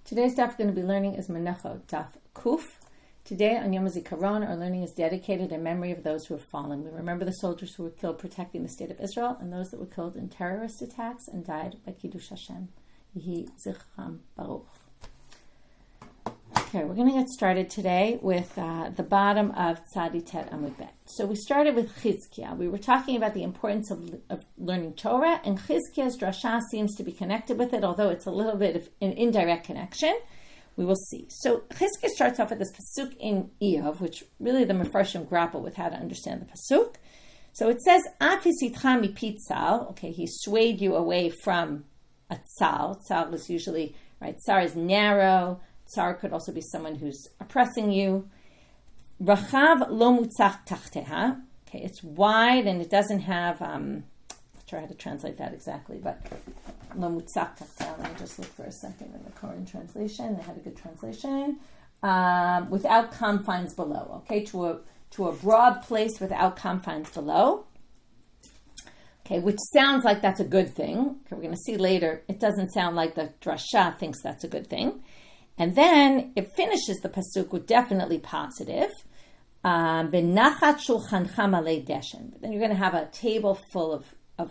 Today's daf we're going to be learning is Menachot, daf Kuf. Today on Yom Hazikaron, our learning is dedicated in memory of those who have fallen. We remember the soldiers who were killed protecting the state of Israel and those that were killed in terrorist attacks and died by Kiddush Hashem. Yehi Zichram Baruch. Okay, we're going to get started today with the bottom of Tzadi Tet Amud Bet. So we started with Chizkiah. We were talking about the importance of learning Torah, and Chizkiah's drasha seems to be connected with it, although it's a little bit of an indirect connection. We will see. So Chizkiah starts off with this pasuk in Iyar, which really the Mefarshim grapple with how to understand the pasuk. So it says, Afisitcha mipi tzal. Okay, he swayed you away from a tzal. Tzal is usually, right, tsar is narrow. Tsar could also be someone who's oppressing you. Rachav lo mutzach tachteha. Okay, it's wide and it doesn't have, I'll try how to translate that exactly, but lo mutzach tachteha. Let me just look for a second in the current translation. They had a good translation. Without confines below. Okay, to a broad place without confines below. Okay, which sounds like that's a good thing. Okay, we're going to see later. It doesn't sound like the drasha thinks that's a good thing. And then it finishes the pasuk with definitely positive. Menachot shulchancha malei deshen. But then you're going to have a table full of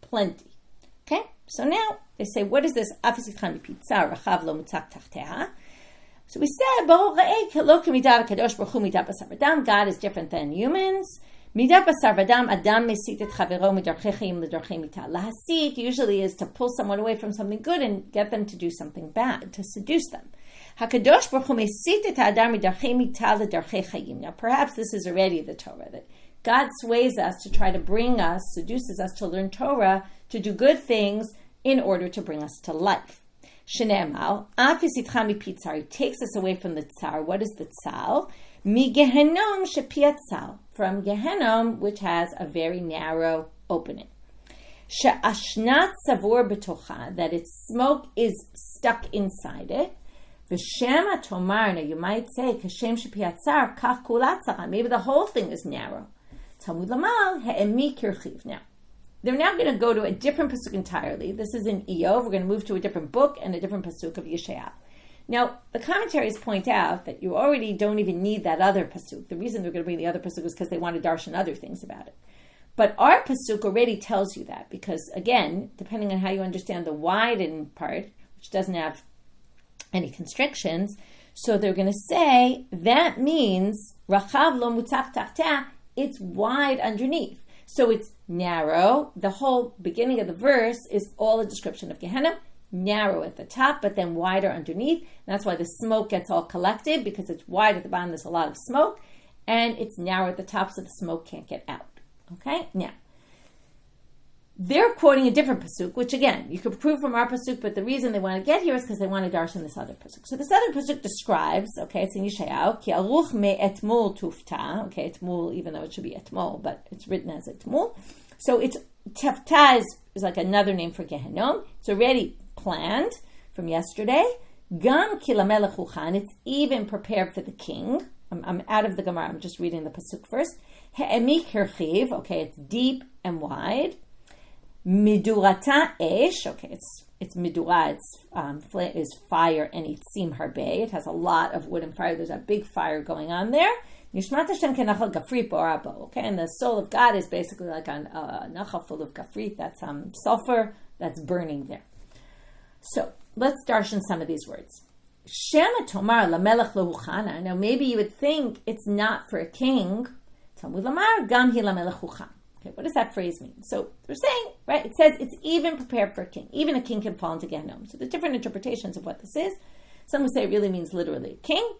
plenty. Okay, so now they say, what is this? Afisitcha mipi tzal rachav lo mutzach tachteha. So we said, God is different than humans. Lahasit usually is to pull someone away from something good and get them to do something bad, to seduce them. Now perhaps this is already the Torah, that God sways us to try to bring us, seduces us to learn Torah, to do good things in order to bring us to life. He takes us away from the tsar. What is the tsar? From Gehenom, which has a very narrow opening. That its smoke is stuck inside it. You might say, maybe the whole thing is narrow. Now, they're now going to go to a different pasuk entirely. This is in Iyov. We're going to move to a different book and a different pasuk of Yeshayahu. Now, the commentaries point out that you already don't even need that other pasuk. The reason they're going to bring the other pasuk is because they want to darshan other things about it. But our pasuk already tells you that, because, again, depending on how you understand the widen part, which doesn't have any constrictions, so they're going to say that means rachav lo mutzach tachteh, it's wide underneath. So it's narrow. The whole beginning of the verse is all a description of Gehenna. Narrow at the top, but then wider underneath. And that's why the smoke gets all collected, because it's wide at the bottom, there's a lot of smoke, and it's narrow at the top, so the smoke can't get out. Okay? Now, they're quoting a different pasuk, which again, you could prove from our pasuk, but the reason they want to get here is because they want to darshan this other pasuk. So this other pasuk describes, okay, it's in Yeshayahu, ki aruch me etmul tufta, okay, etmul, even though it should be etmul, but it's written as etmul. So it's, tefta is like another name for Gehenom. It's already planned from yesterday. Gam kilamelech huchan, it's even prepared for the king. I'm out of the Gemara, I'm just reading the pasuk first. He'emik hirchiv, okay, it's deep and wide. Midurata esh, okay, it's midura, is fire, and itzim harbe. It has a lot of wood and fire. There's a big fire going on there. Nishmat Hashem kenachal gafrit borabo. Okay, and the soul of God is basically like a nachal full of gafrit. That's sulfur that's burning there. So let's darshan some of these words. Shema tomar lamelech lehuchana. Now maybe you would think it's not for a king. Talmud lamar gam hi lamelech huchan. Okay, what does that phrase mean? So they're saying, right, it says it's even prepared for a king. Even a king can fall into Gehenom. So there's different interpretations of what this is. Some would say it really means literally a king,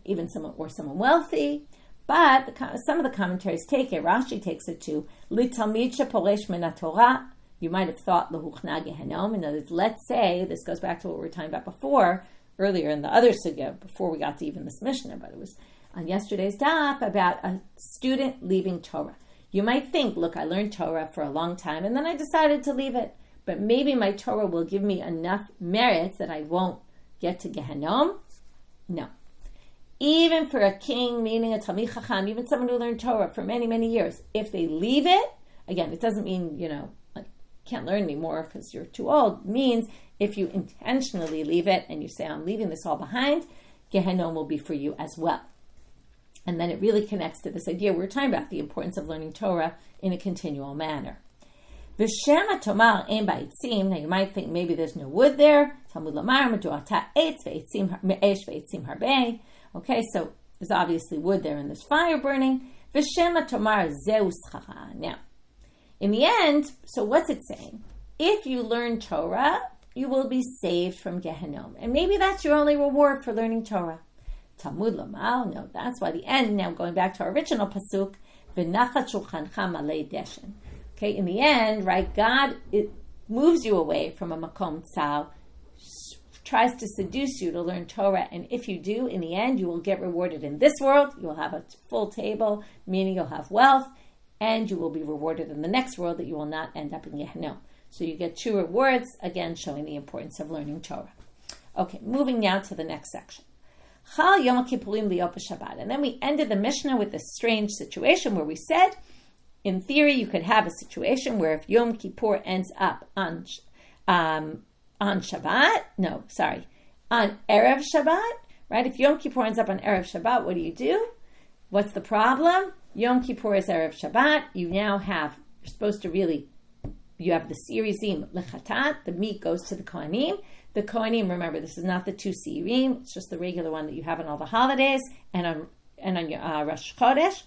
even someone wealthy. But some of the commentaries take it. Rashi takes it to litalmid sheporesh min haTorah. You might have thought lehuchna Gehenom. In other words, let's say, this goes back to what we were talking about earlier in the other sugya, before we got to even this Mishna, but it was on yesterday's daf about a student leaving Torah. You might think, look, I learned Torah for a long time, and then I decided to leave it. But maybe my Torah will give me enough merit that I won't get to Gehenom. No. Even for a king, meaning a Talmid Chacham, even someone who learned Torah for many, many years, if they leave it, again, it doesn't mean, can't learn anymore because you're too old. It means If you intentionally leave it and you say, I'm leaving this all behind, Gehenom will be for you as well. And then it really connects to this idea we're talking about, the importance of learning Torah in a continual manner. V'shema tomar ein ba'itzim. Now you might think maybe there's no wood there. Talmud lamar meduata eitz ve'itzim me'esh ve'itzim harbei. Okay, so there's obviously wood there and there's fire burning. V'shema tomar zeu schara. Now, in the end, so what's it saying? If you learn Torah, you will be saved from Gehenom. And maybe that's your only reward for learning Torah. Talmud Lamal, no, that's why the end, now going back to our original pasuk, V'nachat shulchancha malei deshen. Okay, in the end, right, God, it moves you away from a makom tzal, tries to seduce you to learn Torah, and if you do, in the end, you will get rewarded in this world. You will have a full table, meaning you'll have wealth, and you will be rewarded in the next world that you will not end up in Gehenom. So you get two rewards, again, showing the importance of learning Torah. Okay, moving now to the next section. Chal Yom Kippurim liyot b'Shabbat. And then we ended the Mishnah with this strange situation where we said, in theory, you could have a situation where if Yom Kippur ends up on Shabbat, on Erev Shabbat, right? If Yom Kippur ends up on Erev Shabbat, what do? What's the problem? Yom Kippur is Erev Shabbat. You now have, you're supposed to really, you have the Sirizim Lechatat, the meat goes to the Kohanim. The Kohanim, remember, this is not the two Sirim, it's just the regular one that you have on all the holidays and on your Rosh Chodesh.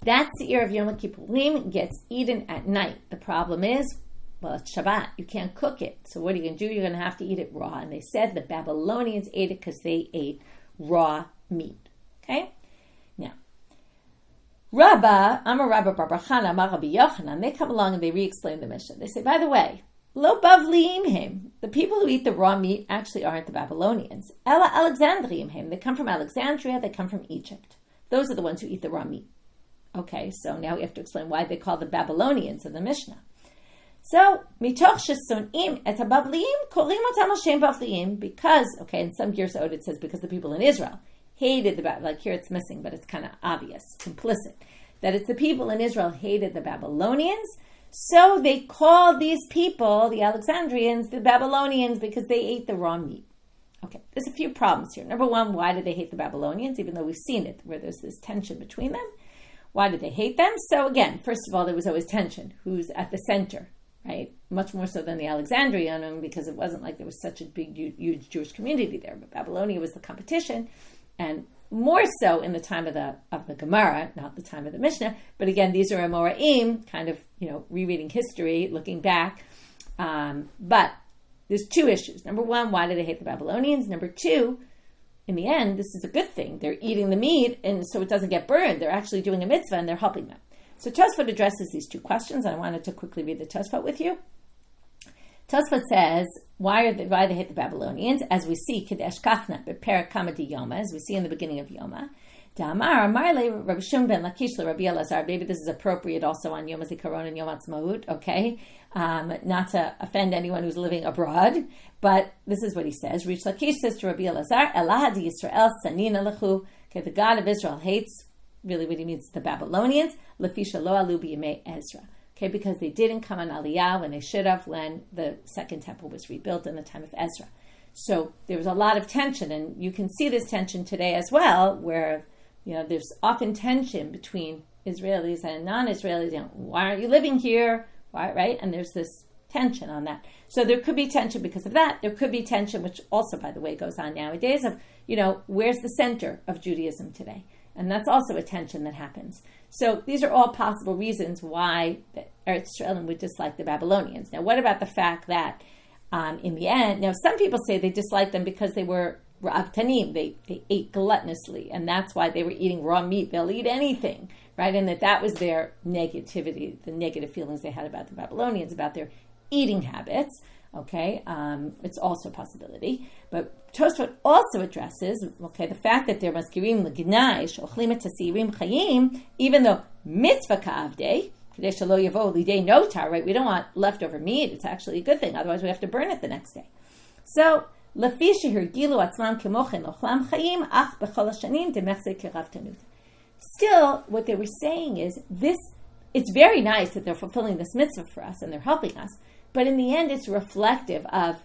That Seir of Yom Kippurim gets eaten at night. The problem is, well, it's Shabbat. You can't cook it. So what are you going to do? You're going to have to eat it raw. And they said the Babylonians ate it because they ate raw meat. Okay? Now, Raba, Amar Rabbi Barbachana, Amar Rabbi Yochanan, they come along and they re-explain the Mishnah. They say, by the way, Lo bavliim him. The people who eat the raw meat actually aren't the Babylonians. Ela Alexandrians him. They come from Alexandria. They come from Egypt. Those are the ones who eat the raw meat. Okay, so now we have to explain why they call the Babylonians in the Mishnah. So, mitoch shesonim et habavliim korim otam al shem bavliim, because, okay, in some Girsot it says because the people in Israel hated the like here it's missing, but it's kind of obvious, implicit, that it's the people in Israel hated the Babylonians, so they called these people, the Alexandrians, the Babylonians because they ate the raw meat. Okay, there's a few problems here. Number one, why did they hate the Babylonians, even though we've seen it, where there's this tension between them? Why did they hate them? So again, first of all, there was always tension. Who's at the center, right? Much more so than the Alexandrians, because it wasn't like there was such a big, huge Jewish community there. But Babylonia was the competition, and more so in the time of the Gemara, not the time of the Mishnah. But again, these are Amoraim, kind of, rereading history, looking back. But there's two issues. Number one, why did they hate the Babylonians? Number two, in the end, this is a good thing. They're eating the meat, and so it doesn't get burned. They're actually doing a mitzvah, and they're helping them. So Tosfot addresses these two questions. I wanted to quickly read the Tosfot with you. Tosfot says, why they hate the Babylonians? As we see, Kadesh Kachna, Tractate Yoma, as we see in the beginning of Yoma. Damar, Marle, Rabbi Shimon ben Lakish, Rabbi Elazar. Maybe this is appropriate also on Yom Hazikaron and Yom Ha'atzmaut, okay? Not to offend anyone who's living abroad, but this is what he says. Rish Lakish says to Rabbi Elazar, Elahad Yisrael Sanina Lechu. Okay, the God of Israel hates, really what he means, the Babylonians. Lefisha lo alu b'yemei Ezra. Okay, because they didn't come on Aliyah when they should have, when the second temple was rebuilt in the time of Ezra. So there was a lot of tension, and you can see this tension today as well, where there's often tension between Israelis and non-Israelis. Why aren't you living here? Why, right? And there's this tension on that. So there could be tension because of that. There could be tension, which also, by the way, goes on nowadays, of, where's the center of Judaism today? And that's also a tension that happens. So these are all possible reasons why the Eretz Yisraelim would dislike the Babylonians. Now, what about the fact that in the end, now some people say they disliked them because they were Ra'avtanim, they ate gluttonously, and that's why they were eating raw meat. They'll eat anything, right? And that was their negativity, the negative feelings they had about the Babylonians, about their eating habits. Okay, it's also a possibility. But Tosfot also addresses, the fact that they're maskirim l'gnai she'ochlim et hasirim chayim, even though mitzvah ka'avdei, kadesh lo yavo lidei notar, right? We don't want leftover meat. It's actually a good thing. Otherwise, we have to burn it the next day. So, lefi shehergilu atzmam kemochen ochlam chayim ach b'chol hashanim demechze keravtanut. Still, what they were saying is this: it's very nice that they're fulfilling this mitzvah for us and they're helping us. But in the end, it's reflective of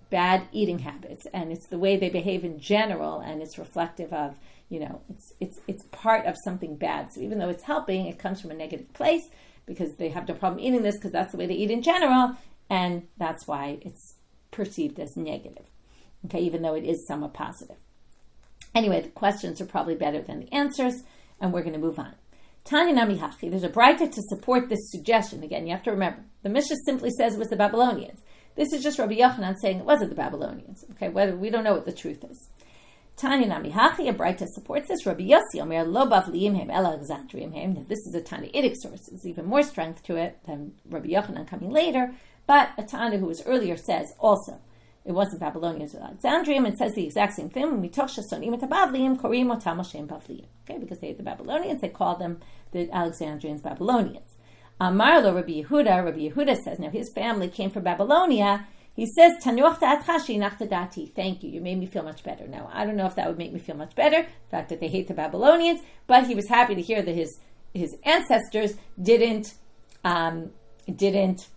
bad eating habits, and it's the way they behave in general, and it's reflective of, it's part of something bad. So even though it's helping, it comes from a negative place because they have no problem eating this because that's the way they eat in general, and that's why it's perceived as negative. Okay, even though it is somewhat positive. Anyway, the questions are probably better than the answers, and we're going to move on. Tanya Nami Hachi, there's a braita to support this suggestion. Again, you have to remember, the Mishna simply says it was the Babylonians. This is just Rabbi Yochanan saying it wasn't the Babylonians. Okay, whether we don't know what the truth is. Tanya Nami Hachi, a braita supports this. Rabbi Yossi Omer lo bavliim hem el Alexandrians hem. This is a Tanaitic source. It's even more strength to it than Rabbi Yochanan coming later. But a Tana who was earlier says also it wasn't Babylonians or Alexandrians, and says the exact same thing. Okay, because they hate the Babylonians, they call them the Alexandrians Babylonians. Amar lo Rabbi Yehuda says, now his family came from Babylonia. He says, thank you, you made me feel much better. Now, I don't know if that would make me feel much better, the fact that they hate the Babylonians, but he was happy to hear that his ancestors didn't didn't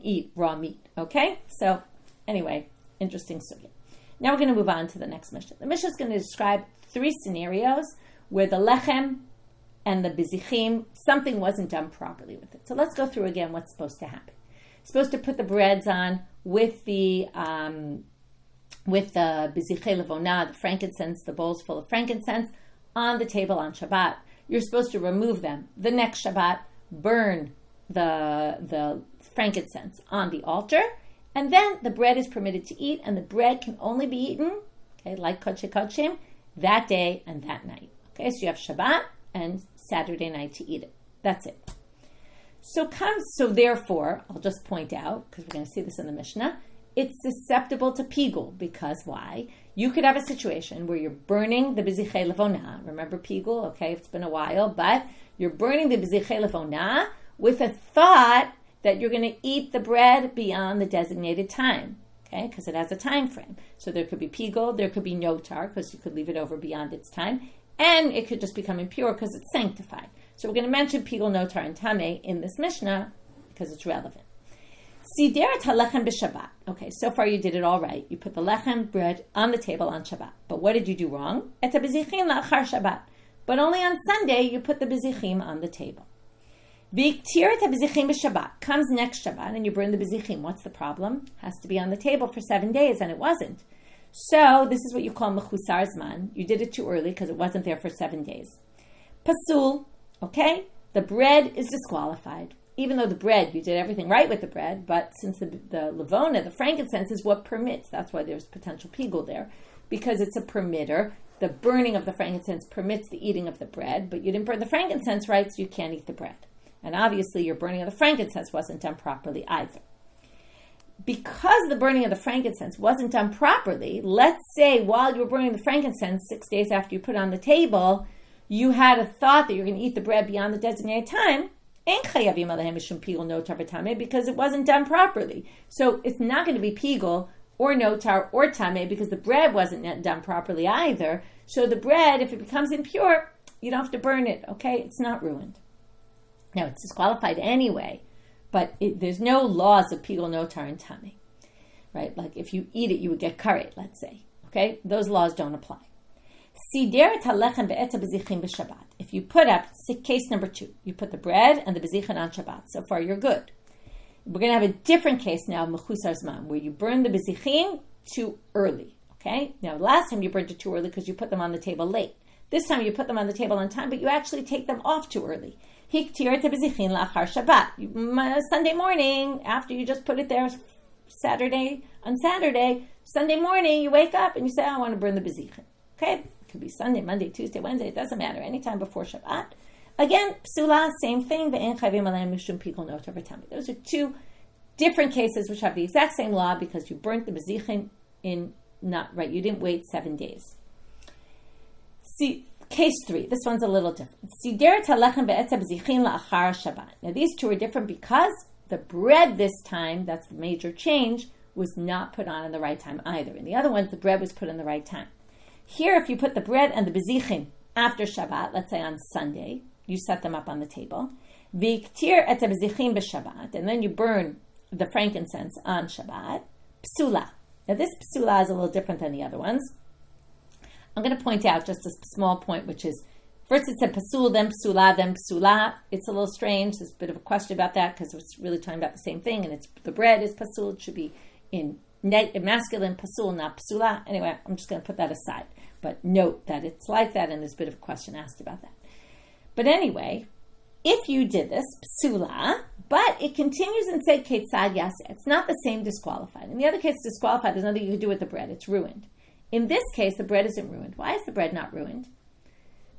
eat raw meat. Okay? So, anyway, interesting sugya. Now we're going to move on to the next Mishnah. The Mishnah is going to describe 3 scenarios where the lechem and the bizichim, something wasn't done properly with it. So let's go through again what's supposed to happen. You're supposed to put the breads on with the bizichei levona, the frankincense, the bowls full of frankincense, on the table on Shabbat. You're supposed to remove them the next Shabbat, burn the frankincense on the altar, and then the bread is permitted to eat, and the bread can only be eaten, okay, like Kodesh Kodeshim, that day and that night. Okay, so you have Shabbat and Saturday night to eat it. That's it. So therefore, I'll just point out, because we're going to see this in the Mishnah, it's susceptible to pigul, because why? You could have a situation where you're burning the bizichei levona. Remember pigul? Okay, it's been a while, but you're burning the bizichei levona with a thought that you're going to eat the bread beyond the designated time, okay, because it has a time frame. So there could be pigul, there could be notar, because you could leave it over beyond its time, and it could just become impure because it's sanctified. So we're going to mention pigul, notar, and tamid in this Mishnah because it's relevant. Sideret halechem b'Shabbat. Okay, so far you did it all right. You put the lechem, bread, on the table on Shabbat. But what did you do wrong? Et habizichim la'achar Shabbat. But only on Sunday you put the bizichim on the table. V'iktiret habizichim b'Shabbat. Comes next Shabbat and you burn the bizichim. What's the problem? Has to be on the table for 7 days, and it wasn't. So this is what you call mechusar zman. You did it too early because it wasn't there for 7 days. Pasul. Okay, the bread is disqualified. Even though the bread, you did everything right with the bread, but since the levona, the frankincense, is what permits, that's why there's potential pigul there, because it's a permitter. The burning of the frankincense permits the eating of the bread, but you didn't burn the frankincense right, so you can't eat the bread. And obviously your burning of the frankincense wasn't done properly either. Because the burning of the frankincense wasn't done properly, let's say while you were burning the frankincense 6 days after you put it on the table, you had a thought that you're going to eat the bread beyond the designated time, because it wasn't done properly. So it's not going to be pigul or notar or tamid because the bread wasn't done properly either. So the bread, if it becomes impure, you don't have to burn it, okay? It's not ruined. Now, it's disqualified anyway, but there's no laws of pigul, notar, and tamid, right? Like if you eat it, you would get karet, let's say, okay? Those laws don't apply. If you put up, case number 2, you put the bread and the bezichin on Shabbat. So far, you're good. We're going to have a different case now, mechusar zman, where you burn the bezichin too early. Okay? Now, last time you burned it too early because you put them on the table late. This time you put them on the table on time, but you actually take them off too early. Hiktir te bezichin la'achar Shabbat. Sunday morning, after you just put it there Saturday, Sunday morning, you wake up and you say, I want to burn the bezichin. Okay? It could be Sunday, Monday, Tuesday, Wednesday. It doesn't matter. Anytime before Shabbat. Again, psula, same thing. Those are 2 different cases which have the exact same law because you burnt the bezichin in not right. You didn't wait 7 days. See, case 3. This one's a little different. Now these 2 are different because the bread this time, that's the major change, was not put on in the right time either. In the other ones, the bread was put in the right time. Here, if you put the bread and the bezichim after Shabbat, let's say on Sunday, you set them up on the table, V'iktir et habezichim b'Shabbat, and then you burn the frankincense on Shabbat. Psula. Now this psula is a little different than the other ones. I'm going to point out just a small point, which is, first it said pasul, then psula, then psula. It's a little strange. There's a bit of a question about that because it's really talking about the same thing, and it's the bread is pasul. It should be in masculine pasul, not psula. Anyway, I'm just going to put that aside. But note that it's like that, and there's a bit of a question asked about that. But anyway, if you did this, psula, but it continues and said ketzad yaseh. It's not the same disqualified. In the other case, disqualified, there's nothing you can do with the bread. It's ruined. In this case, the bread isn't ruined. Why is the bread not ruined?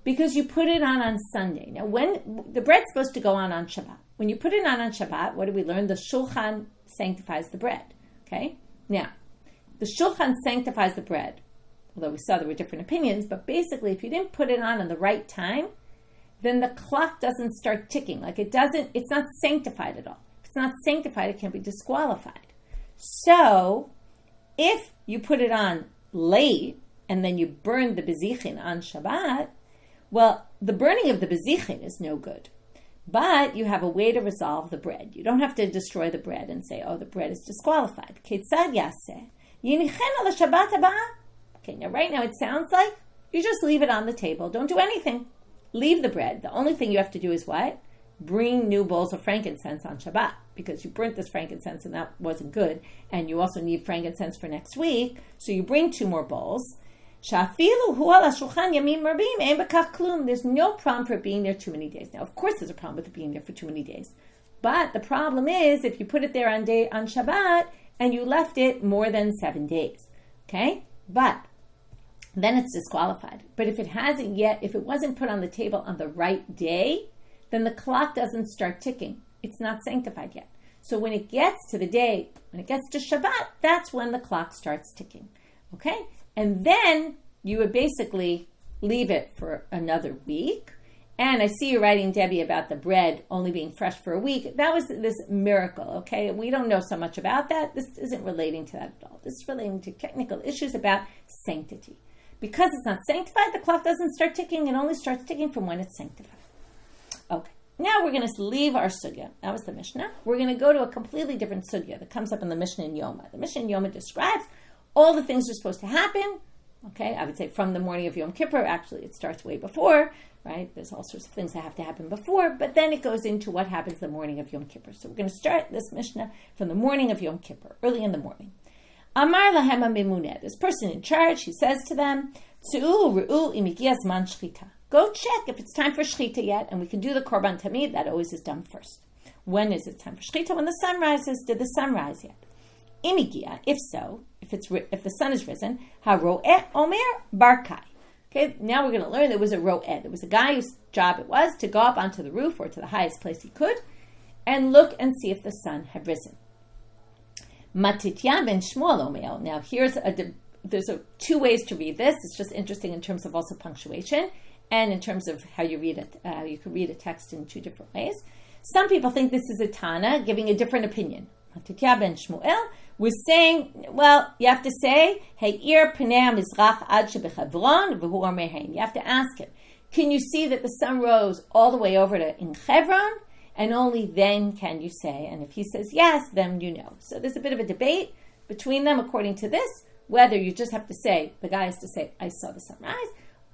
Because you put it on Sunday. Now, when the bread's supposed to go on Shabbat. When you put it on Shabbat, what do we learn? The shulchan sanctifies the bread. Okay? Now, the shulchan sanctifies the bread. Although we saw there were different opinions, but basically, if you didn't put it on the right time, then the clock doesn't start ticking. It's not sanctified at all. If it's not sanctified, it can be disqualified. So, if you put it on late, and then you burn the bezichin on Shabbat, well, the burning of the bezichin is no good. But you have a way to resolve the bread. You don't have to destroy the bread and say, oh, the bread is disqualified. Ketzad yaseh? Yinichen ala Shabbat haba? Okay, now right now it sounds like you just leave it on the table. Don't do anything. Leave the bread. The only thing you have to do is what? Bring new bowls of frankincense on Shabbat, because you burnt this frankincense and that wasn't good, and you also need frankincense for next week, so you bring 2 more bowls. There's no problem for it being there too many days. Now, of course there's a problem with it being there for too many days, but the problem is if you put it there on Shabbat and you left it more than 7 days, okay? But then it's disqualified. But if it wasn't put on the table on the right day, then the clock doesn't start ticking. It's not sanctified yet. So when it gets to Shabbat, that's when the clock starts ticking. Okay? And then you would basically leave it for another week. And I see you writing, Debbie, about the bread only being fresh for a week. That was this miracle, okay? We don't know so much about that. This isn't relating to that at all. This is relating to technical issues about sanctity. Because it's not sanctified, the clock doesn't start ticking. It only starts ticking from when it's sanctified. Okay, now we're going to leave our sugya. That was the Mishnah. We're going to go to a completely different sugya that comes up in the Mishnah in Yoma. The Mishnah in Yoma describes all the things that are supposed to happen. Okay, I would say from the morning of Yom Kippur. Actually, it starts way before, right? There's all sorts of things that have to happen before, but then it goes into what happens the morning of Yom Kippur. So we're going to start this Mishnah from the morning of Yom Kippur, early in the morning. Amar lahem ha-memuneh. This person in charge, he says to them, Tzu'u ru'u im higia zman shchita. Go check if it's time for shchita yet, and we can do the korban tamid. That always is done first. When is it time for shchita? When the sun rises. Did the sun rise yet? Im higia, if so, if the sun is risen, ha-ro'eh omer barkai. Okay, now we're going to learn there was a ro'eh. There was a guy whose job it was to go up onto the roof or to the highest place he could and look and see if the sun had risen. Matitya ben Shmuel Omeil. Now there's 2 ways to read this. It's just interesting in terms of also punctuation and in terms of how you read it. You can read a text in 2 different ways. Some people think this is a Tana giving a different opinion. Matitya ben Shmuel was saying, well, you have to say, Iyar pnei mizrach ad shebechevron v'hu omer hein. You have to ask him, can you see that the sun rose all the way over to in Hebron? And only then can you say, and if he says yes, then you know. So there's a bit of a debate between them according to this, whether you just have to say, the guy has to say, I saw the sunrise,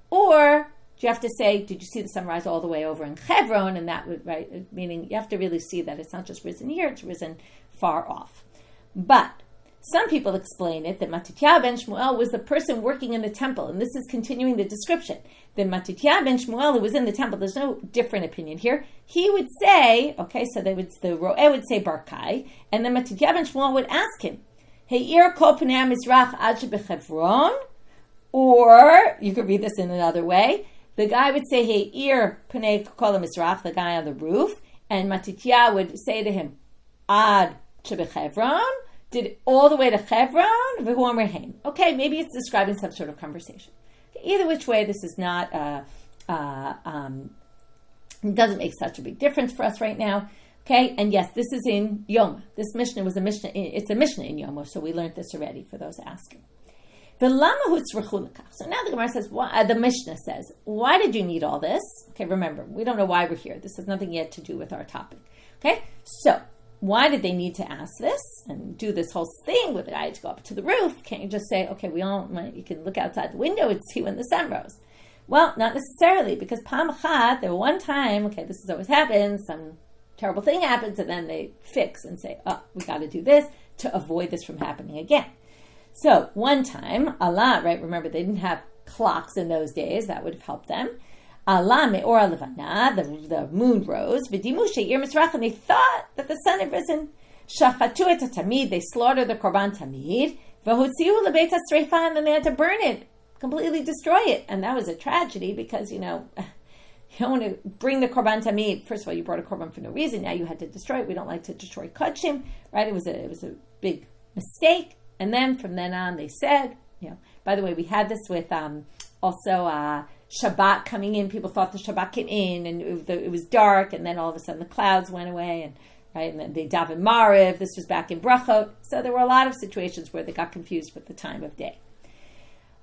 or do you have to say, did you see the sunrise all the way over in Hebron? And that would, right, meaning you have to really see that it's not just risen here, it's risen far off. But some people explain it that Matitya ben Shmuel was the person working in the temple, and this is continuing the description. Then Matitya ben Shmuel, who was in the temple, there's no different opinion here. He would say, okay, so the Ro'eh would say Barkai, and then Matitya ben Shmuel would ask him, Iyar kol pnei mizrach ad shebechevron, or you could read this in another way. The guy would say, Iyar pnei kol mizrach, the guy on the roof, and Matitya would say to him, ad shebechevron, did it all the way to Hebron, v'hu omer hein. Okay, maybe it's describing some sort of conversation. Either which way, this is not, it doesn't make such a big difference for us right now. Okay, and yes, this is in Yoma. This Mishnah was a Mishnah, it's a Mishnah in Yoma, so we learned this already for those asking. So now the Gemara says, the Mishnah says, why did you need all this? Okay, remember, we don't know why we're here. This has nothing yet to do with our topic. Okay, so why did they need to ask this and do this whole thing with the guy to go up to the roof? Can't you just say, okay, you can look outside the window and see when the sun rose? Well, not necessarily, because Pam Achat, there one time, okay, this has always happened, some terrible thing happens, and then they fix and say, oh, we got to do this to avoid this from happening again. So one time, Allah, right, remember they didn't have clocks in those days, that would have helped them. Allah me'or levana, the moon rose, v'dimu she'ir misrach, and they thought that the sun had risen. Shachatu et Tamid, they slaughtered the korban Tamid, v'hotziu lebeit hasreifa, and then they had to burn it, completely destroy it. And that was a tragedy because, you don't want to bring the korban Tamid. First of all, you brought a korban for no reason. Now you had to destroy it. We don't like to destroy kodshim, right? It was a big mistake. And then from then on, they said, by the way, we had this with also Shabbat coming in. People thought the Shabbat came in and it was dark, and then all of a sudden the clouds went away, and then they daven Mariv. This was back in Brachot. So there were a lot of situations where they got confused with the time of day.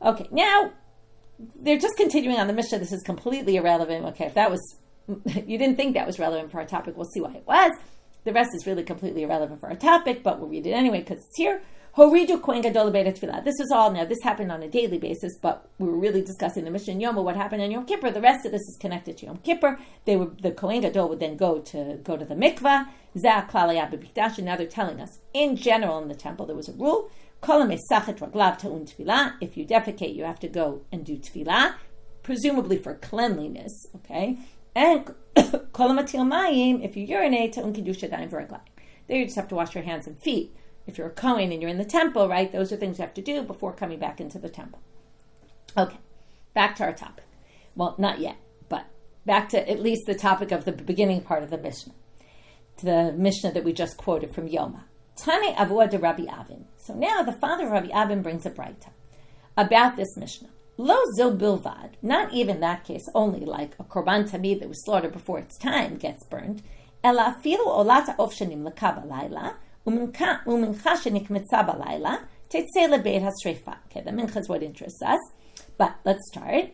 Okay, now they're just continuing on the Mishnah. This is completely irrelevant. Okay, if that was, you didn't think that was relevant for our topic, we'll see why it was. The rest is really completely irrelevant for our topic, but we'll read it anyway because it's here. Horidu kohen gadol beit tefillah. This was all, now this happened on a daily basis, but we were really discussing the Mishna Yoma, what happened on Yom Kippur. The rest of this is connected to Yom Kippur. The kohen gadol would then go to the mikvah. Zeh klal hayah b'mikdash, and now they're telling us, in general in the temple there was a rule, kol hamesachet raglav ta'un tefillah. If you defecate, you have to go and do tefillah, presumably for cleanliness, okay? And kol hamatil mayim, if you urinate, ta'un kiddush yadayim v'raglayim. There you just have to wash your hands and feet. If you're a Kohen and you're in the temple, right, those are things you have to do before coming back into the temple. Okay, back to our topic. Well, not yet, but back to at least the topic of the beginning part of the Mishnah. To the Mishnah that we just quoted from Yoma. Tane avua de Rabbi Avin. So now the father of Rabbi Avin brings a braita about this Mishnah. Lo zo bilvad, not even that case, only like a korban tamid that was slaughtered before its time gets burned. Ela afilu olata of shanim lekaba laila. Mincha kemitza balayla tetzei lebeit hasreifa. Okay, the mincha is what interests us. But let's start.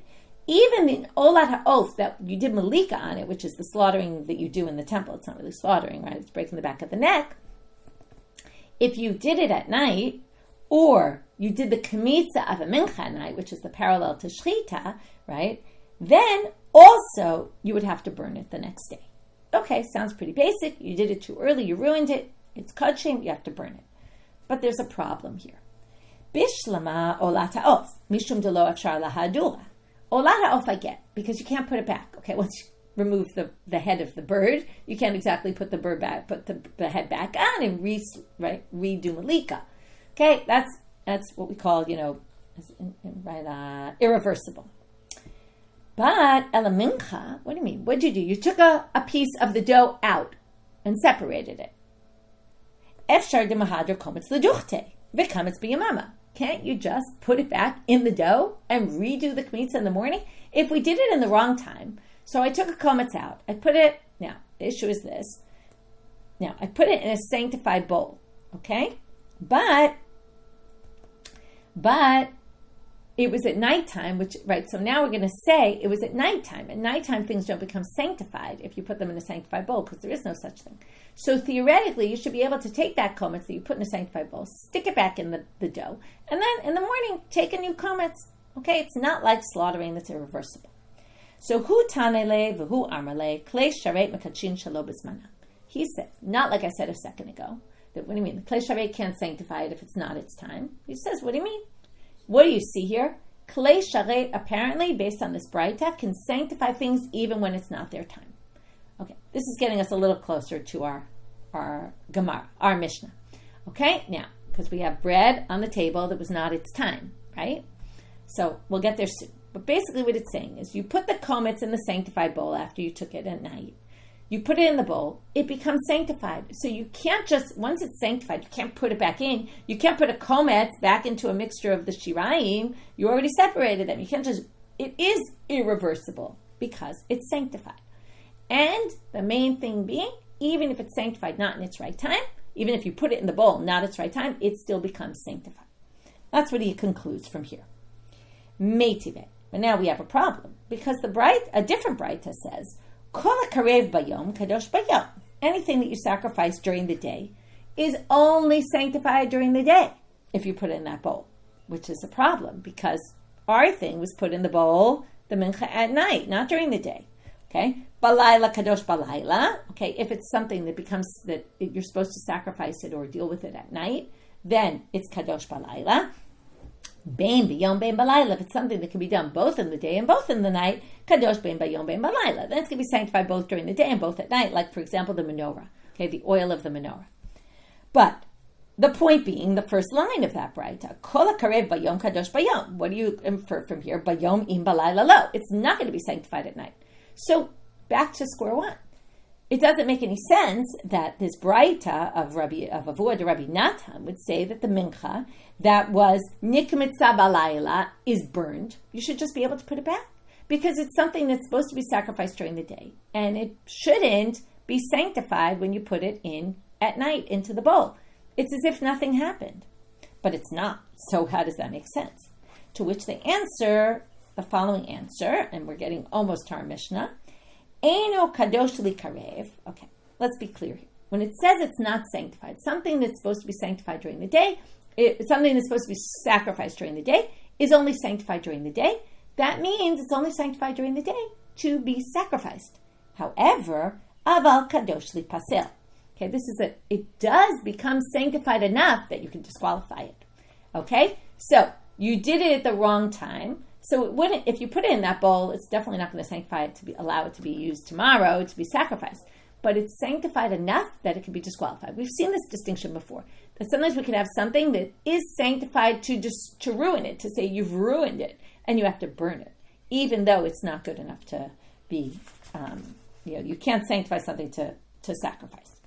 Even the olat ha'of that you did malika on it, which is the slaughtering that you do in the temple, it's not really slaughtering, right? It's breaking the back of the neck. If you did it at night, or you did the kemitza of a mincha at night, which is the parallel to shchita, right? Then also you would have to burn it the next day. Okay, sounds pretty basic. You did it too early, you ruined it. It's kodshim, you have to burn it. But there's a problem here. Bishlama olat ha'of, mishum delo afshar lahadura. Olat ha'of I get, because you can't put it back. Okay, once you remove the head of the bird, you can't exactly put the bird back, put the head back on and redo malika. Okay, that's what we call, irreversible. But ela mincha, what do you mean? What did you do? You took a piece of the dough out and separated it. Efshar de mahadr kometz leduchte v'kametz b'yamama. Can't you just put it back in the dough and redo the kemitza in the morning? If we did it in the wrong time, so I took a kometz out, I put it, now the issue is this, now I put it in a sanctified bowl, okay? But it was at nighttime, so now we're going to say it was at nighttime. At nighttime, things don't become sanctified if you put them in a sanctified bowl, because there is no such thing. So theoretically, you should be able to take that kometz that you put in a sanctified bowl, stick it back in the dough, and then in the morning, take a new kometz. Okay, it's not like slaughtering that's irreversible. So hu tanele v'hu armale klei sharet mekachin shalo b'zmana. He says, not like I said a second ago, that what do you mean? The klei sharet can't sanctify it if it's not its time. He says, what do you mean? What do you see here? Klei sharet, apparently, based on this braita, can sanctify things even when it's not their time. Okay, this is getting us a little closer to our Gemara, our Mishnah. Okay, now, because we have bread on the table that was not its time, right? So we'll get there soon. But basically what it's saying is you put the kometz in the sanctified bowl after you took it at night. You put it in the bowl, it becomes sanctified. So you can't just, once it's sanctified, you can't put it back in. You can't put a kometz back into a mixture of the shirayim. You already separated them. You can't just, it is irreversible because it's sanctified. And the main thing being, even if it's sanctified not in its right time, even if you put it in the bowl not its right time, it still becomes sanctified. That's what he concludes from here. Meitive. But now we have a problem, because a different braita says, Kol hakarev bayom kadosh bayom. Anything that you sacrifice during the day is only sanctified during the day if you put it in that bowl, which is a problem, because our thing was put in the bowl, the mincha, at night, not during the day. Okay? Balayla kadosh balayla. Okay, if it's something that becomes that you're supposed to sacrifice it or deal with it at night, then it's kadosh balayla. Bein b'yom bein balayla. If it's something that can be done both in the day and both in the night, kadosh bein b'yom bein balayla. Then it's going to be sanctified both during the day and both at night, like, for example, the menorah. Okay, the oil of the menorah. But the point being, the first line of that braita, kol hakarev bayom kadosh bayom. What do you infer from here? Bayom im balayla lo. It's not going to be sanctified at night. So back to square one. It doesn't make any sense that this braita of Avua Rabbi Natan would say that the mincha that was kemitza balayla is burned. You should just be able to put it back, because it's something that's supposed to be sacrificed during the day, and it shouldn't be sanctified when you put it in at night into the bowl. It's as if nothing happened, but it's not. So how does that make sense? To which they answer the following answer, and we're getting almost to our Mishnah. Eino kadosh li karev. Okay, let's be clear here. When it says it's not sanctified, something that's supposed to be sanctified during the day, something that's supposed to be sacrificed during the day, is only sanctified during the day. That means it's only sanctified during the day to be sacrificed. However, aval kadosh li pasel. Okay, it does become sanctified enough that you can disqualify it. Okay, so you did it at the wrong time. So it wouldn't, if you put it in that bowl, it's definitely not going to sanctify it allow it to be used tomorrow to be sacrificed. But it's sanctified enough that it can be disqualified. We've seen this distinction before. That sometimes we can have something that is sanctified to ruin it, to say you've ruined it, and you have to burn it, even though it's not good enough to be, you can't sanctify something to sacrifice.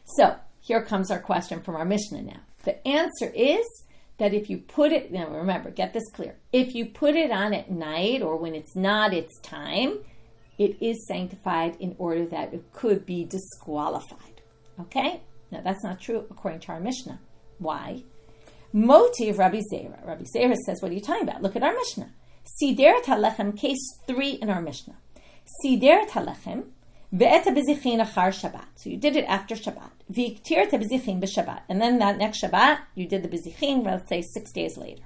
So here comes our question from our Mishnah now. The answer is that if you put it, now remember, get this clear. If you put it on at night or when it's not its time, it is sanctified in order that it could be disqualified. Okay? Now that's not true according to our Mishnah. Why? Motiv Rabbi Zeira. Rabbi Zeira says, what are you talking about? Look at our Mishnah. Sideret halechem, case 3 in our Mishnah. Sideret halechem, ve'eta bezichin achar Shabbat. So you did it after Shabbat. V'iktirta bezichin b'Shabbat. And then that next Shabbat, you did the bezichin, let's say 6 days later.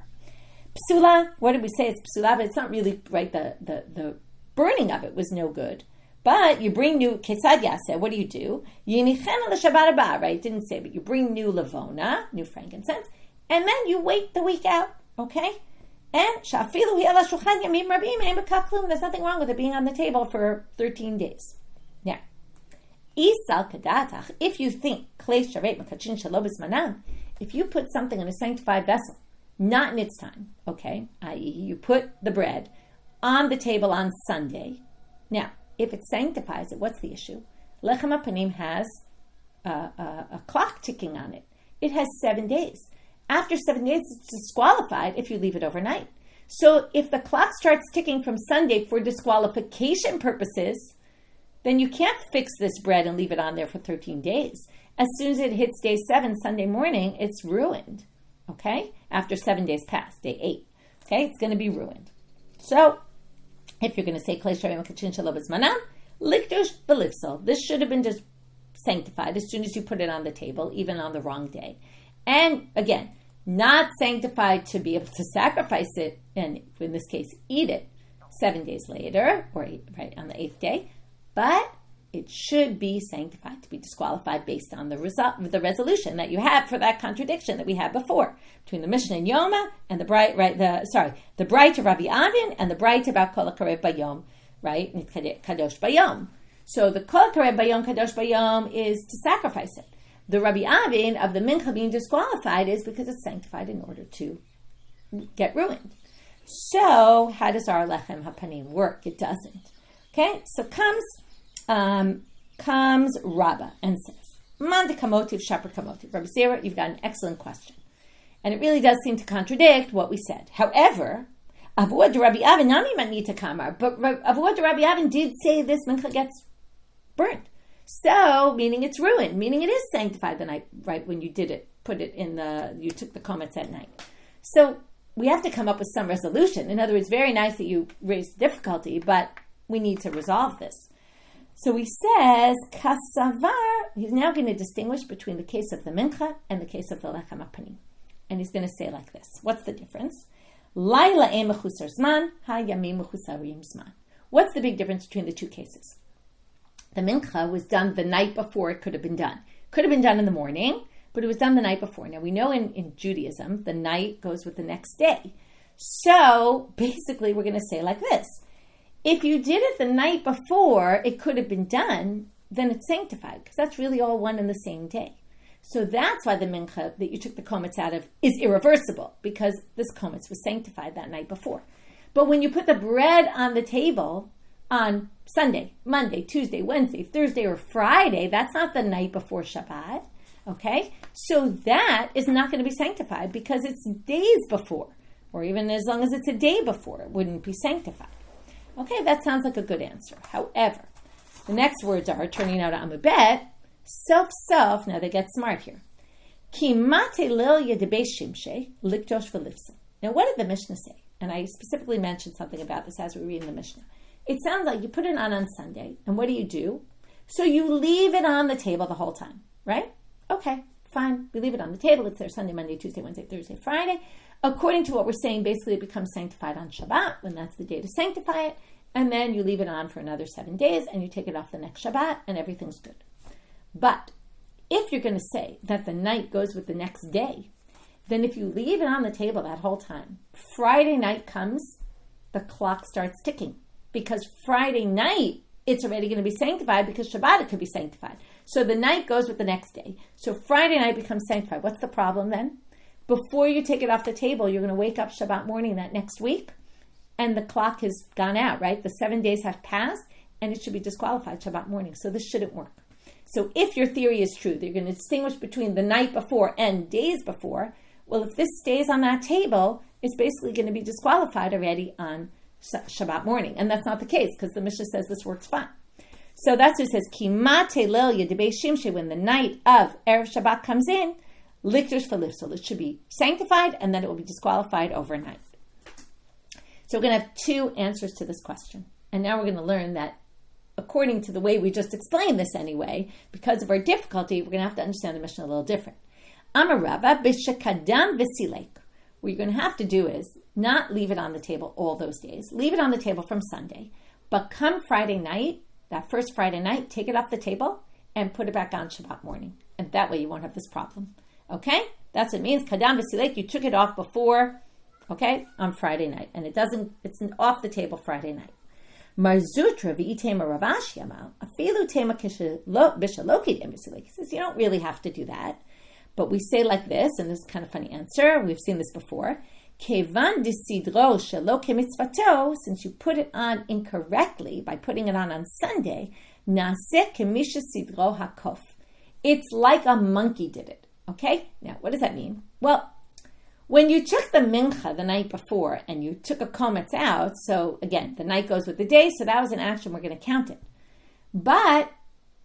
Psula, what did we say? It's psula, but it's not really right. The burning of it was no good. But you bring new, kesad yaseh, what do? Yinichen l'Shabbat haba, right? It didn't say, but you bring new lavona, new frankincense, and then you wait the week out, okay? And shafilu hi ala shulchan yamim rabim ein b'kach klum. There's nothing wrong with it being on the table for 13 days. Now, isal kadatach, if you think klei sharet makachin shelo b'zmanan, if you put something in a sanctified vessel, not in its time, okay, i.e. you put the bread on the table on Sunday. Now, if it sanctifies it, what's the issue? Lechem hapanim has a clock ticking on it. It has 7 days. After 7 days, it's disqualified if you leave it overnight. So if the clock starts ticking from Sunday for disqualification purposes, then you can't fix this bread and leave it on there for 13 days. As soon as it hits day 7, Sunday morning, it's ruined. Okay? After 7 days pass, day 8. Okay? It's going to be ruined. So, if you're going to say, Klei Sharei Makachin Shelo B'Zmanan, Likdush B'Lifsal. This should have been just sanctified as soon as you put it on the table, even on the wrong day. And, again, not sanctified to be able to sacrifice it, and in this case, eat it 7 days later, or right on the 8th day, but it should be sanctified to be disqualified based on the resolution that you have for that contradiction that we had before between the Mishna and Yoma and the braita Rabbi Avin and the braita about Kol HaKarev Bayom, right? Kadosh Bayom. So the Kol HaKarev Bayom Kadosh Bayom is to sacrifice it. The Rabbi Avin of the mincha being disqualified is because it's sanctified in order to get ruined. So how does our lechem hapanim work? It doesn't. Okay, so comes Raba and says, Manda kamotiv, shapar kamotiv. Rabbi Zeira, you've got an excellent question. And it really does seem to contradict what we said. However, Avua de Rabbi Avin, nami manita kamar, but Avua de Rabbi Avin did say this mincha gets burnt. So, meaning it's ruined, meaning it is sanctified the night, right, when you did it, you took the kemitza at night. So, we have to come up with some resolution. In other words, very nice that you raised difficulty, but we need to resolve this. So he says, Kasavar, he's now going to distinguish between the case of the mincha and the case of the lechem hapanim. And he's going to say like this. What's the difference? Laila e mechusar zman, ha yamim mechusarim zman. What's the big difference between the two cases? The mincha was done the night before it could have been done. Could have been done in the morning, but it was done the night before. Now, we know in Judaism, the night goes with the next day. So, basically, we're going to say like this. If you did it the night before it could have been done, then it's sanctified, because that's really all one and the same day. So that's why the mincha that you took the kemitza out of is irreversible, because this kemitza was sanctified that night before. But when you put the bread on the table on Sunday, Monday, Tuesday, Wednesday, Thursday, or Friday, that's not the night before Shabbat, okay? So that is not going to be sanctified because it's days before, or even as long as it's a day before, it wouldn't be sanctified. Okay, that sounds like a good answer. However, the next words are, turning now to Amubet, self, now they get smart here. Kimate lil yedebe shimshe, liktosh v'lifsa. Now what did the Mishnah say? And I specifically mentioned something about this as we read in the Mishnah. It sounds like you put it on Sunday, and what do? So you leave it on the table the whole time, right? Okay, fine. We leave it on the table. It's there Sunday, Monday, Tuesday, Wednesday, Thursday, Friday. According to what we're saying, basically it becomes sanctified on Shabbat, when that's the day to sanctify it, and then you leave it on for another 7 days, and you take it off the next Shabbat, and everything's good. But if you're going to say that the night goes with the next day, then if you leave it on the table that whole time, Friday night comes, the clock starts ticking. Because Friday night, it's already going to be sanctified, because Shabbat it could be sanctified. So the night goes with the next day. So Friday night becomes sanctified. What's the problem then? Before you take it off the table, you're going to wake up Shabbat morning that next week, and the clock has gone out, right? The 7 days have passed, and it should be disqualified Shabbat morning. So this shouldn't work. So if your theory is true, that you're going to distinguish between the night before and days before, well, if this stays on that table, it's basically going to be disqualified already on Shabbat morning. And that's not the case, because the Mishnah says this works fine. So that's what it says, Kimate lel yedebe shimshe, when the night of Erev Shabbat comes in, liktosh v'lifsol. It should be sanctified, and then it will be disqualified overnight. So we're going to have two answers to this question. And now we're going to learn that according to the way we just explained this anyway, because of our difficulty, we're going to have to understand the Mishnah a little different. Amar Raba b'shekadam v'silek. What you're going to have to do is not leave it on the table all those days. Leave it on the table from Sunday. But come Friday night, that first Friday night, take it off the table and put it back on Shabbat morning. And that way you won't have this problem. Okay? That's what it means. Kadam v'silek, you took it off before, okay, on Friday night. And it's off the table Friday night. Marzutra v'itema ravash yamal, afilu tema bishaloki v'silek. He says you don't really have to do that. But we say like this, and this is kind of a funny answer. We've seen this before. Kevan disidro shelo kemitzvato, since you put it on incorrectly by putting it on Sunday, naseh kemisha sidro hakof. It's like a monkey did it. Okay? Now, what does that mean? Well, when you took the mincha the night before and you took a kemitza out, so again, the night goes with the day, so that was an action, we're going to count it. But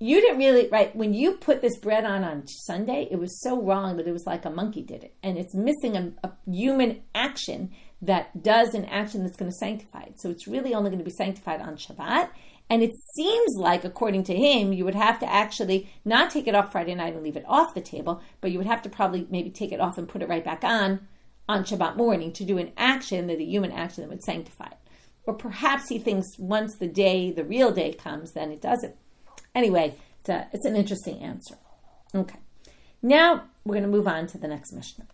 you didn't really, right, when you put this bread on Sunday, it was so wrong that it was like a monkey did it. And it's missing a human action that does an action that's going to sanctify it. So it's really only going to be sanctified on Shabbat. And it seems like, according to him, you would have to actually not take it off Friday night and leave it off the table, but you would have to probably maybe take it off and put it right back on Shabbat morning to do an action, that a human action that would sanctify it. Or perhaps he thinks once the real day comes, then it does it. Anyway, it's an interesting answer. Okay. Now we're going to move on to the next Mishnah.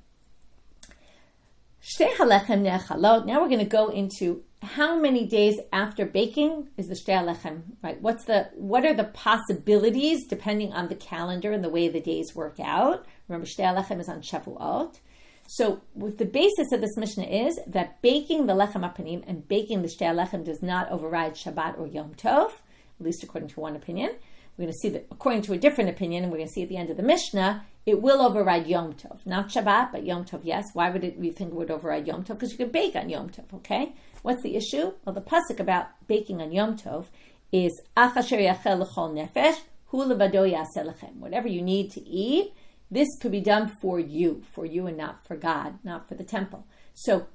Now we're going to go into how many days after baking is the shtei halechem, right? What are the possibilities depending on the calendar and the way the days work out? Remember, shtei halechem is on Shavuot. So with the basis of this Mishnah is that baking the lechem hapanim and baking the shtei halechem does not override Shabbat or Yom Tov, at least according to one opinion. We're going to see that according to a different opinion, and we're going to see at the end of the Mishnah, it will override Yom Tov. Not Shabbat, but Yom Tov, yes. Why would we think it would override Yom Tov? Because you can bake on Yom Tov, okay? What's the issue? Well, the pasuk about baking on Yom Tov is Achasher yachel l'chol nefesh, Whatever you need to eat, this could be done for you and not for God, not for the temple. So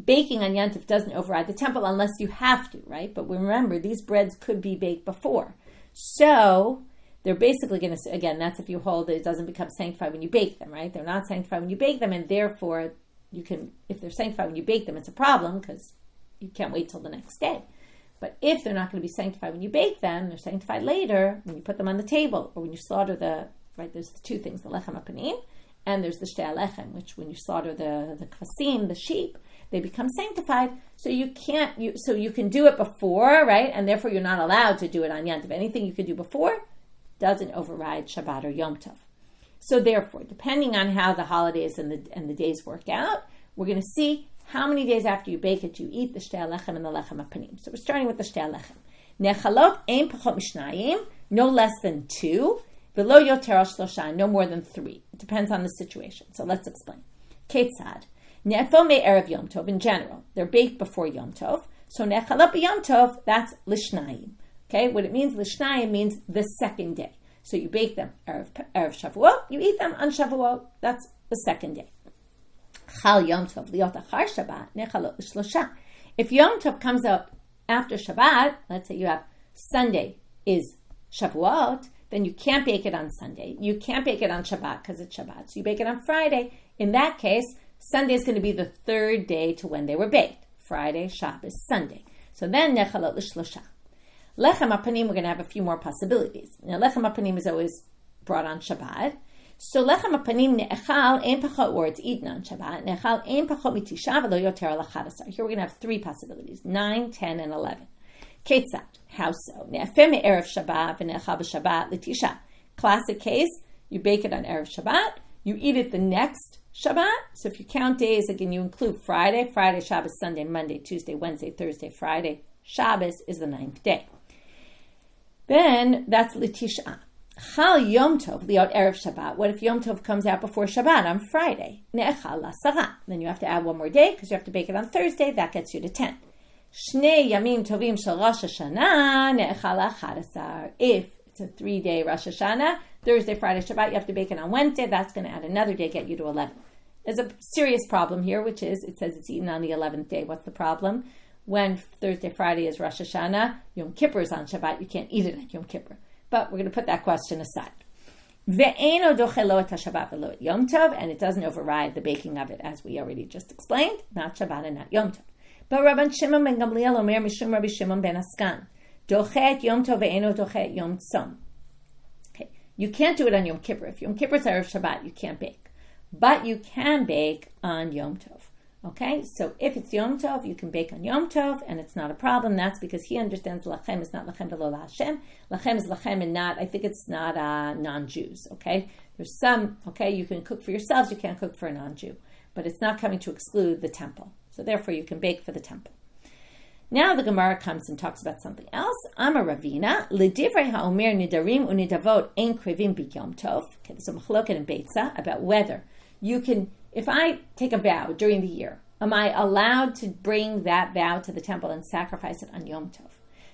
baking on Yom Tov doesn't override the temple unless you have to, right? But remember, these breads could be baked before. So they're basically going to, again, that's if you hold that it doesn't become sanctified when you bake them, right? They're not sanctified when you bake them, and therefore you can, if they're sanctified when you bake them, it's a problem because you can't wait till the next day. But if they're not going to be sanctified when you bake them, they're sanctified later when you put them on the table or when you slaughter right, there's the two things, the lechem apanim, and there's the shtei lechem, which when you slaughter the kvasim, the sheep, they become sanctified. So you can do it before, right? And therefore you're not allowed to do it on Yom Tov. Anything you could do before doesn't override Shabbat or Yom Tov. So therefore, depending on how the holidays and the days work out, we're going to see how many days after you bake it you eat the shtei lechem and the lechem apanim. So we're starting with the shtei lechem. Nechalot ein pachot mishnayim, no less than 2. V'lo yoter al shlosha, no more than 3. It depends on the situation. So let's explain. Ketzad. Ne'efo me'erev Yom Tov, in general, they're baked before Yom Tov. So nechalot b'Yom Tov, that's lishnayim. Okay, what it means, lishnayim means the second day. So you bake them erev Shavuot, you eat them on Shavuot, that's the second day. Chal Yom Tov liot achar Shabbat, nechalot l'shlosha. If Yom Tov comes up after Shabbat, let's say you have Sunday is Shavuot, then you can't bake it on Sunday. You can't bake it on Shabbat because it's Shabbat. So you bake it on Friday. In that case, Sunday is going to be the third day to when they were baked. Friday, Shabbos, Sunday. So then, nechalot l'shlosha. Lechem apanim, we're going to have a few more possibilities. Now, lechem apanim is always brought on Shabbat. So lechem apanim ne'echal ein pachot, or it's eaten on Shabbat. Ne'echal ein pachot mitisha v'lo yoter al 11. Here we're going to have 3 possibilities, 9, 10, and 11. Ketzad, how so? Ne'efem erev Shabbat v'ne'echal b'Shabbat l'tisha. Classic case, you bake it on erev Shabbat, you eat it the next Shabbat. So if you count days, again, you include Friday, Shabbos, Sunday, Monday, Tuesday, Wednesday, Thursday, Friday. Shabbos is the 9th day. Then that's l'tisha. Chal Yom Tov liot erev Shabbat. What if Yom Tov comes out before Shabbat on Friday? Ne'echal l'asara. Then you have to add one more day because you have to bake it on Thursday. That gets you to 10. Shnei yamim tovim shel Rosh Hashanah ne'echal l'achadasar. If it's a 3-day Rosh Hashanah, Thursday, Friday, Shabbat, you have to bake it on Wednesday. That's going to add another day, get you to 11. There's a serious problem here, which is it says it's eaten on the 11th day. What's the problem? When Thursday, Friday is Rosh Hashanah, Yom Kippur is on Shabbat, you can't eat it on Yom Kippur. But we're going to put that question aside. Ve'eno dochelo et HaShabbat v'lo et Yom Tov, and it doesn't override the baking of it, as we already just explained, not Shabbat and not Yom Tov. But Rabban Shimon ben Gamliel omer mishum Rabbi Shimon ben Askan, doche et Yom Tov ve'eno doche et Yom Tzom. Okay, you can't do it on Yom Kippur. If Yom Kippur is Erev Shabbat, you can't bake. But you can bake on Yom Tov. Okay, so if it's Yom Tov, you can bake on Yom Tov, and it's not a problem. That's because he understands lachem is not lachem v'lo Hashem. Lachem is lachem and not, I think it's not non-Jews, okay? There's some, okay, you can cook for yourselves, you can't cook for a non-Jew. But it's not coming to exclude the temple. So therefore, you can bake for the temple. Now the Gemara comes and talks about something else. Amar Ravina, l'divrei ha'omer nidarim u'nidavot ein krivim b'Yom Tov. Okay, there's a machloket in Beitza about whether you can, if I take a vow during the year, am I allowed to bring that vow to the temple and sacrifice it on Yom Tov?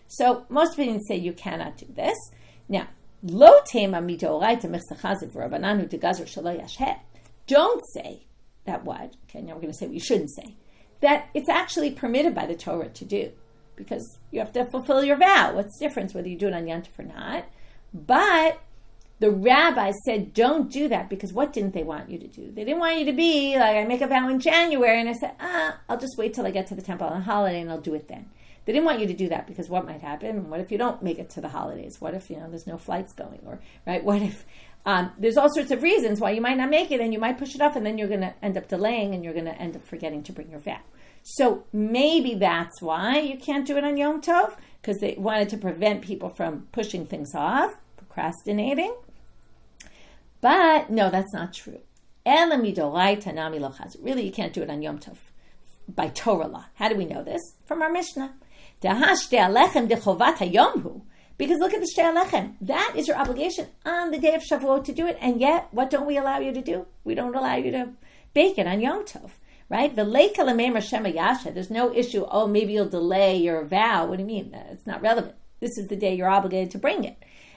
So most opinions say you cannot do this. Now, lo tema midoraita michsachaziv rabbananu degazer shelo yashet. Don't say that what? Okay, now we're going to say what you shouldn't say. That it's actually permitted by the Torah to do, because you have to fulfill your vow. What's the difference whether you do it on Yom Tov or not? But the rabbis said, don't do that, because what didn't they want you to do? They didn't want you to be like, I make a vow in January, and I said, I'll just wait till I get to the temple on a holiday, and I'll do it then. They didn't want you to do that, because what might happen? What if you don't make it to the holidays? What if, there's no flights going? Or, right, what if there's all sorts of reasons why you might not make it, and you might push it off, and then you're going to end up delaying, and you're going to end up forgetting to bring your vow. So maybe that's why you can't do it on Yom Tov, because they wanted to prevent people from pushing things off, procrastinating. But no, that's not true. Really, you can't do it on Yom Tov by Torah law. How do we know this? From our Mishnah. Because look at the Shtei Alechem. That is your obligation on the day of Shavuot to do it. And yet, what don't we allow you to do? We don't allow you to bake it on Yom Tov. Right? There's no issue, maybe you'll delay your vow. What do you mean? It's not relevant. This is the day you're obligated to bring it.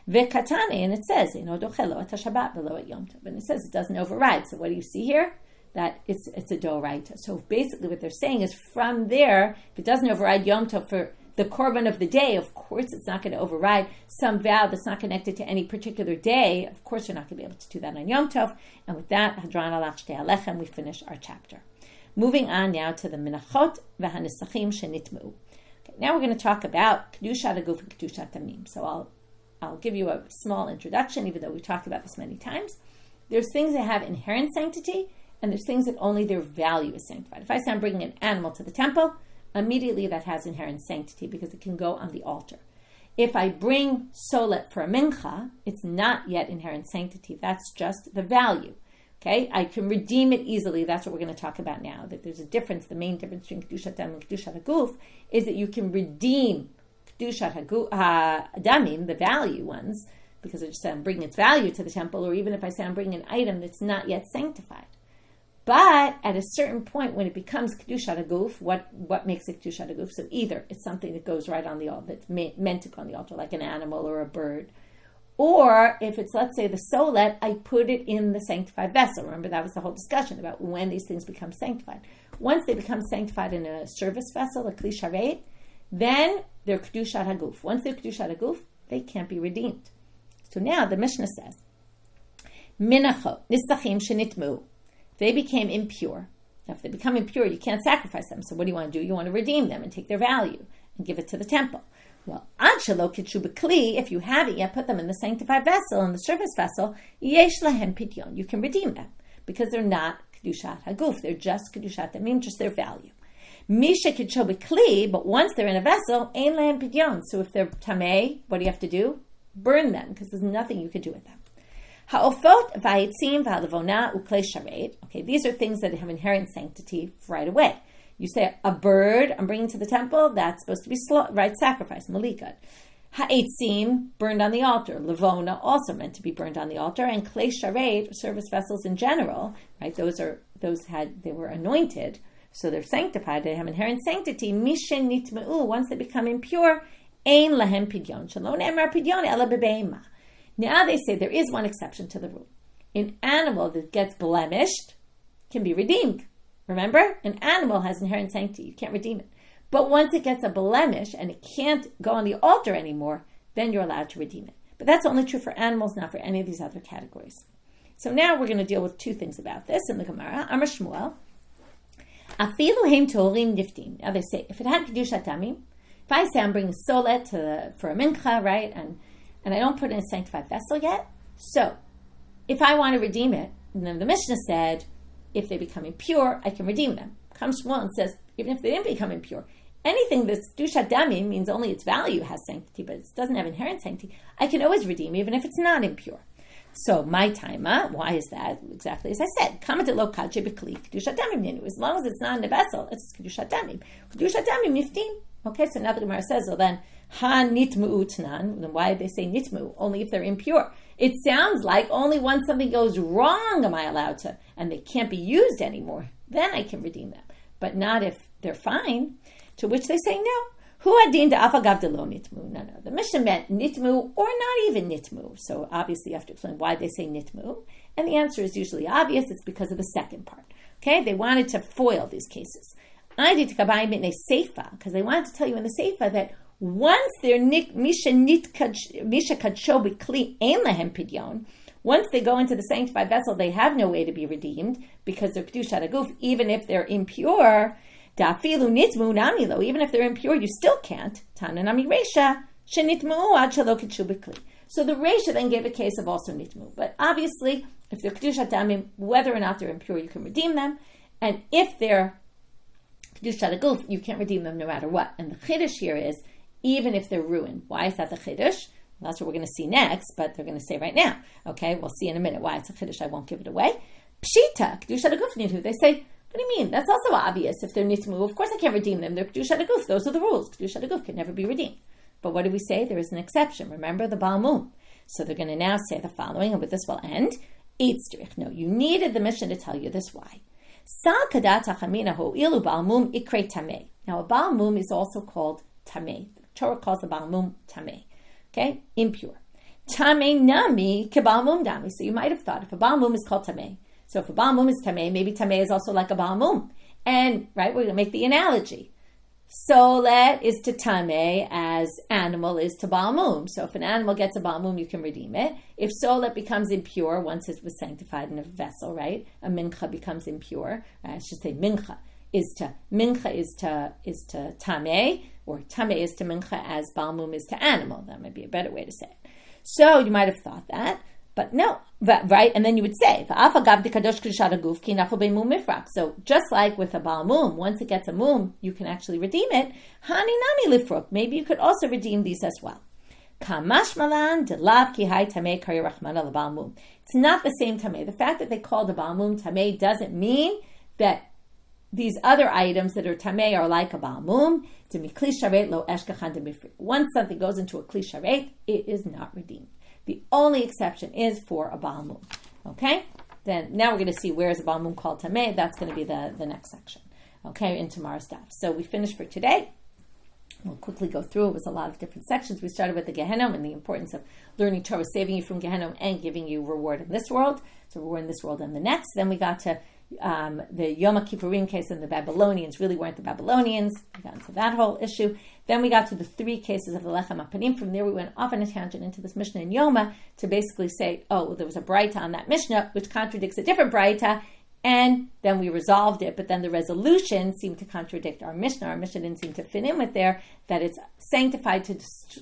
V'katane, and it says, Eino dochelo et Shabbat v'lo et Yom Tov. And it says it doesn't override. So what do you see here? That it's a doraita. So basically what they're saying is from there, if it doesn't override Yom Tov for the korban of the day, of course it's not going to override some vow that's not connected to any particular day. Of course you're not going to be able to do that on Yom Tov. And with that, Hadran alach shtei alechem, we finish our chapter. Moving on now to the Menachot v'hanisachim shenitmu. Okay, now we're going to talk about Kedushat Haguf and Kedushat Tamim. So I'll give you a small introduction, even though we've talked about this many times. There's things that have inherent sanctity, and there's things that only their value is sanctified. If I say I'm bringing an animal to the temple, immediately that has inherent sanctity because it can go on the altar. If I bring solet for a mincha, it's not yet inherent sanctity. That's just the value. Okay, I can redeem it easily. That's what we're going to talk about now. That there's a difference. The main difference between Kedushat Damim and Kedushat Haguf is that you can redeem Kedushat Damim, the value ones, because I just said I'm bringing its value to the temple, or even if I say I'm bringing an item that's not yet sanctified. But at a certain point, when it becomes Kedushat Haguf, what makes it Kedushat Haguf? So either it's something that goes right on the altar, that's meant to go on the altar, like an animal or a bird. Or if it's, let's say, the solet, I put it in the sanctified vessel. Remember, that was the whole discussion about when these things become sanctified. Once they become sanctified in a service vessel, a kli sharet, then they're Kedushat Haguf. Once they're Kedushat Haguf, they can't be redeemed. So now the Mishna says, Menachot, nisachim shenitmu. They became impure. Now, if they become impure, you can't sacrifice them. So what do you want to do? You want to redeem them and take their value and give it to the temple. Well, if you haven't yet put them in the sanctified vessel, in the service vessel, yesh lahem pidyon. You can redeem them because they're not Kedushat Haguf. They're just Kedushat Tamim, just their value. Misha kidsho b'kli, but once they're in a vessel, ein lahem pidyon. So if they're tamei, what do you have to do? Burn them, because there's nothing you can do with them. Ha'ofot v'hayitzim v'halavona u'klei sharet. Okay, these are things that have inherent sanctity right away. You say a bird I'm bringing to the temple, that's supposed to be right sacrifice, malikat. Ha'etzim, burned on the altar. Levona, also meant to be burned on the altar. And klei sharet, service vessels in general, right? They were anointed, so they're sanctified. They have inherent sanctity. Mishen nitmeu, once they become impure, ein lahem pidyon. Shalom emar pidyon ela bebeima. Now they say there is one exception to the rule. An animal that gets blemished can be redeemed. Remember? An animal has inherent sanctity. You can't redeem it. But once it gets a blemish and it can't go on the altar anymore, then you're allowed to redeem it. But that's only true for animals, not for any of these other categories. So now we're going to deal with two things about this in the Gemara. Amar Shmuel, afilu heim torim niftim. Now they say, if it had Kedushat Damim, if I say I'm bringing solet for a mincha, right, and I don't put it in a sanctified vessel yet, so if I want to redeem it, and then the Mishnah said, if they become impure, I can redeem them. Comes Shmuel and says, even if they didn't become impure, anything that's Kedushat Damim means only its value has sanctity, but it doesn't have inherent sanctity, I can always redeem even if it's not impure. So my taima, why is that? Exactly as I said. As long as it's not in the vessel, it's Kedushat Damim. Kedushat Damim niftim. Okay, so now the Gemara says, well then, ha nitmu utnan. Then why did they say nitmu? Only if they're impure. It sounds like only once something goes wrong am I allowed to, and they can't be used anymore. Then I can redeem them. But not if they're fine. To which they say no. Hu adin da'afagav delo nitmu. No. The Mishnah meant nitmu or not even nitmu. So obviously you have to explain why they say nitmu. And the answer is usually obvious. It's because of the second part. Okay? They wanted to foil these cases. I did kabayim in a seifa, because they wanted to tell you in the seifa that once they're misha kadsho b'kli ein lahem pidyon, once they go into the sanctified vessel, they have no way to be redeemed because they're kedushat haguf. Even if they're impure, da'afilu nitmu namilo. Even if they're impure, you still can't. Tana nami reisha shenitmu ad shelo kadshu b'kli. So the reisha then gave a case of also nitmu. But obviously, if they're kedushat damim, whether or not they're impure, you can redeem them. And if they're Kedushat Haguf, you can't redeem them no matter what. And the chiddush here is, even if they're ruined. Why is that the chiddush? Well, that's what we're going to see next, but they're going to say right now. Okay, we'll see in a minute why it's a chiddush. I won't give it away. Pshita, Kedushat Haguf nitmu. They say, what do you mean? That's also obvious. If they're nitmu, of course I can't redeem them. They're Kedushat Haguf. Those are the rules. Kedushat Haguf can never be redeemed. But what do we say? There is an exception. Remember the Baal Mum. So they're going to now say the following, and with this will end. No, you needed the Mishnah to tell you this why. Now a Baal Mum is also called Tameh. The Torah calls the Baal Mum Tameh. Okay? Impure. Tameh nami kebal mum dami. So you might have thought if a bal mum is called tameh, so if a bal mum is tameh, maybe tameh is also like a bal mum. And right, we're going to make the analogy. Solet is to tameh as animal is to bal mum. So if an animal gets a bal mum, you can redeem it. If solet becomes impure once it was sanctified in a vessel, right, a mincha becomes impure. I should say mincha is to tameh, or tameh is to mincha as bal mum is to animal. That might be a better way to say it. So you might have thought that, but no, right? And then you would say, so just like with a bal mum, once it gets a mum, you can actually redeem it. Hani nami lifruk. Maybe you could also redeem these as well. It's not the same tameh. The fact that they called a bal mum tameh doesn't mean that these other items that are tameh are like a bal mum. Once something goes into a kli sharet, it is not redeemed. The only exception is for a bal mum. Okay? Then now we're going to see where is a bal mum called tameh. That's going to be the next section. Okay, in tomorrow's daf. So we finished for today. We'll quickly go through. It was a lot of different sections. We started with the Gehenom and the importance of learning Torah, saving you from Gehenom and giving you reward in this world. So reward in this world and the next. Then we got to the Yom Kippurim case, and the Babylonians really weren't the Babylonians. We got into that whole issue. Then we got to the 3 cases of the Lechem HaPanim. From there we went off on a tangent into this Mishna in Yoma to basically say, oh, there was a braita on that Mishna which contradicts a different braita, and then we resolved it, but then the resolution seemed to contradict our Mishnah. Our Mishnah didn't seem to fit in with there, that it's sanctified to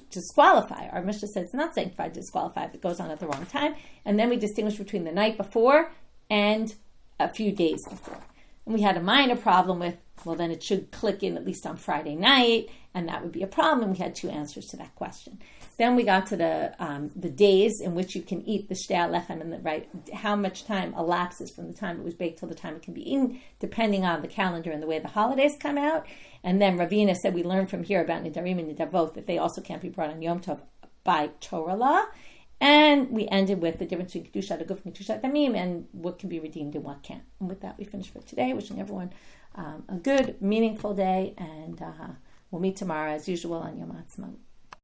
disqualify. Our Mishnah said it's not sanctified to disqualify if it goes on at the wrong time. And then we distinguished between the night before and a few days before. And we had a minor problem with, well, then it should click in at least on Friday night, and that would be a problem. And we had 2 answers to that question. Then we got to the days in which you can eat the shtei lechem, and how much time elapses from the time it was baked till the time it can be eaten, depending on the calendar and the way the holidays come out. And then Ravina said we learned from here about Nidarim and Nidavot that they also can't be brought on Yom Tov by Torah law. And we ended with the difference between Kedushat Aguf and Kedushat Damim and what can be redeemed and what can't. And with that, we finish for today. Wishing everyone a good, meaningful day, and we'll meet tomorrow as usual on Yom Ha'atzmaut.